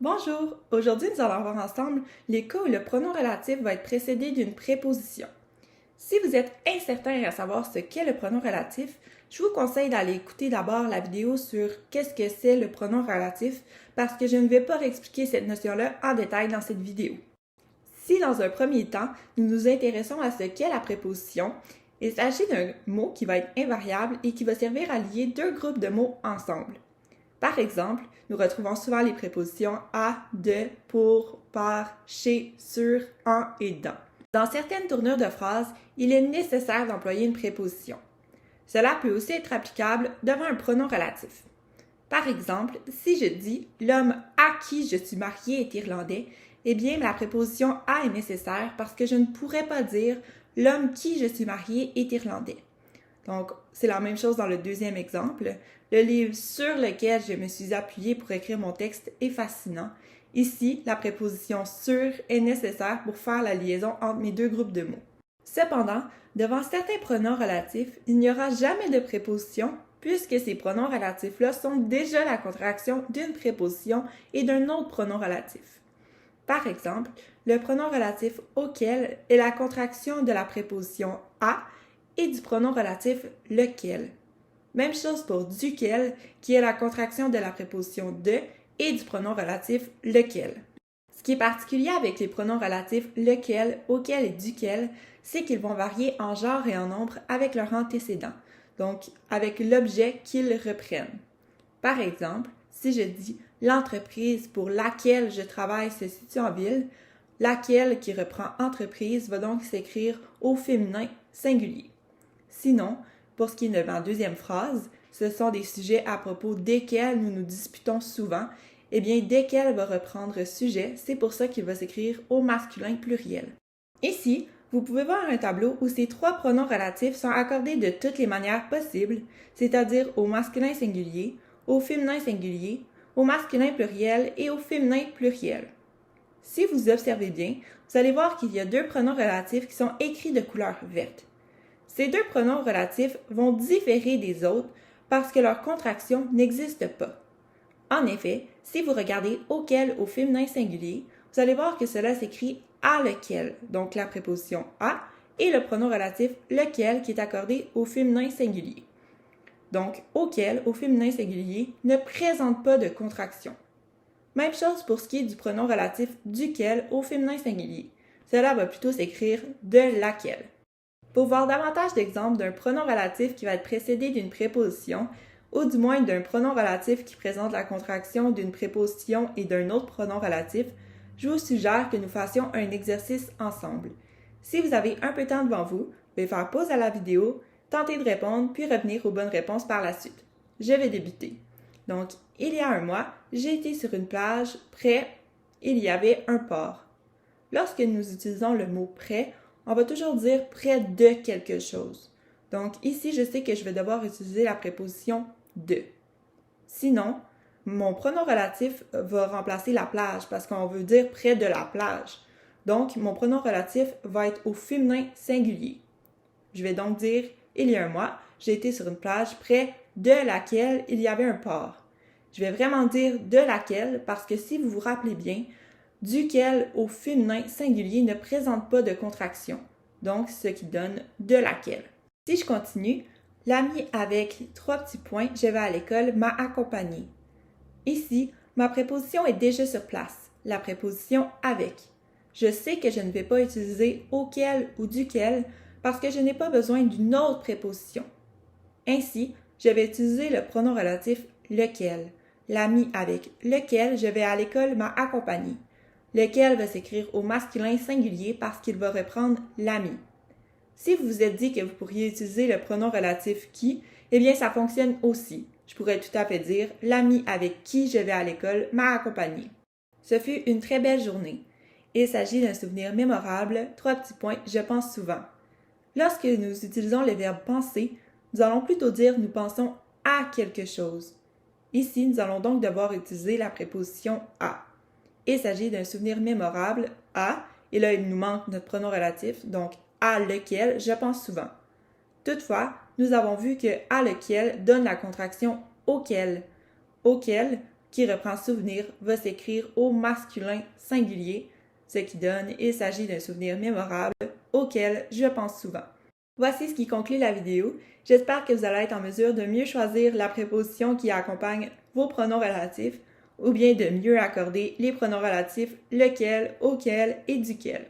Bonjour! Aujourd'hui, nous allons voir ensemble les cas où le pronom relatif va être précédé d'une préposition. Si vous êtes incertain à savoir ce qu'est le pronom relatif, je vous conseille d'aller écouter d'abord la vidéo sur qu'est-ce que c'est le pronom relatif parce que je ne vais pas réexpliquer cette notion-là en détail dans cette vidéo. Si dans un premier temps, nous nous intéressons à ce qu'est la préposition, il s'agit d'un mot qui va être invariable et qui va servir à lier deux groupes de mots ensemble. Par exemple, nous retrouvons souvent les prépositions à, de, pour, par, chez, sur, en et dans. Dans certaines tournures de phrases, il est nécessaire d'employer une préposition. Cela peut aussi être applicable devant un pronom relatif. Par exemple, si je dis « l'homme à qui je suis mariée est irlandais », eh bien la préposition « à » est nécessaire parce que je ne pourrais pas dire « l'homme qui je suis mariée est irlandais ». Donc, c'est la même chose dans le deuxième exemple. Le livre sur lequel je me suis appuyée pour écrire mon texte est fascinant. Ici, la préposition sur est nécessaire pour faire la liaison entre mes deux groupes de mots. Cependant, devant certains pronoms relatifs, il n'y aura jamais de préposition puisque ces pronoms relatifs-là sont déjà la contraction d'une préposition et d'un autre pronom relatif. Par exemple, le pronom relatif auquel est la contraction de la préposition à et du pronom relatif lequel. Même chose pour duquel, qui est la contraction de la préposition de et du pronom relatif lequel. Ce qui est particulier avec les pronoms relatifs lequel, auquel et duquel, c'est qu'ils vont varier en genre et en nombre avec leur antécédent, donc avec l'objet qu'ils reprennent. Par exemple, si je dis l'entreprise pour laquelle je travaille se situe en ville, laquelle qui reprend entreprise va donc s'écrire au féminin singulier. Sinon, pour ce qui est de ma deuxième phrase, ce sont des sujets à propos desquels nous nous disputons souvent. Eh bien, desquels va reprendre sujet, c'est pour ça qu'il va s'écrire au masculin pluriel. Ici, vous pouvez voir un tableau où ces trois pronoms relatifs sont accordés de toutes les manières possibles, c'est-à-dire au masculin singulier, au féminin singulier, au masculin pluriel et au féminin pluriel. Si vous observez bien, vous allez voir qu'il y a deux pronoms relatifs qui sont écrits de couleur verte. Ces deux pronoms relatifs vont différer des autres parce que leur contraction n'existe pas. En effet, si vous regardez auquel au féminin singulier, vous allez voir que cela s'écrit à lequel, donc la préposition à, et le pronom relatif lequel qui est accordé au féminin singulier. Donc, auquel au féminin singulier ne présente pas de contraction. Même chose pour ce qui est du pronom relatif duquel au féminin singulier. Cela va plutôt s'écrire de laquelle. Pour voir davantage d'exemples d'un pronom relatif qui va être précédé d'une préposition, ou du moins d'un pronom relatif qui présente la contraction d'une préposition et d'un autre pronom relatif, je vous suggère que nous fassions un exercice ensemble. Si vous avez un peu de temps devant vous, veuillez faire pause à la vidéo, tenter de répondre, puis revenir aux bonnes réponses par la suite. Je vais débuter. Donc, il y a un mois, j'ai été sur une plage près, il y avait un port. Lorsque nous utilisons le mot près, on va toujours dire près de quelque chose. Donc ici, je sais que je vais devoir utiliser la préposition de. Sinon, mon pronom relatif va remplacer la plage parce qu'on veut dire près de la plage. Donc, mon pronom relatif va être au féminin singulier. Je vais donc dire, il y a un mois, j'ai été sur une plage près de laquelle il y avait un port. Je vais vraiment dire de laquelle parce que si vous vous rappelez bien, duquel au féminin singulier ne présente pas de contraction, donc ce qui donne de laquelle. Si je continue, l'ami avec trois petits points, je vais à l'école, m'a accompagné. Ici, ma préposition est déjà sur place, la préposition avec. Je sais que je ne vais pas utiliser auquel ou duquel parce que je n'ai pas besoin d'une autre préposition. Ainsi, je vais utiliser le pronom relatif lequel. L'ami avec lequel je vais à l'école m'a accompagné. Lequel va s'écrire au masculin singulier parce qu'il va reprendre l'ami. Si vous vous êtes dit que vous pourriez utiliser le pronom relatif qui, eh bien ça fonctionne aussi. Je pourrais tout à fait dire l'ami avec qui je vais à l'école m'a accompagné. Ce fut une très belle journée. Il s'agit d'un souvenir mémorable, trois petits points, je pense souvent. Lorsque nous utilisons le verbe penser, nous allons plutôt dire nous pensons à quelque chose. Ici, nous allons donc devoir utiliser la préposition à. Il s'agit d'un souvenir mémorable à, et là il nous manque notre pronom relatif, donc à lequel je pense souvent. Toutefois, nous avons vu que à lequel donne la contraction auquel. Auquel qui reprend souvenir va s'écrire au masculin singulier, ce qui donne il s'agit d'un souvenir mémorable auquel je pense souvent. Voici ce qui conclut la vidéo. J'espère que vous allez être en mesure de mieux choisir la préposition qui accompagne vos pronoms relatifs ou bien de mieux accorder les pronoms relatifs lequel, auquel et duquel.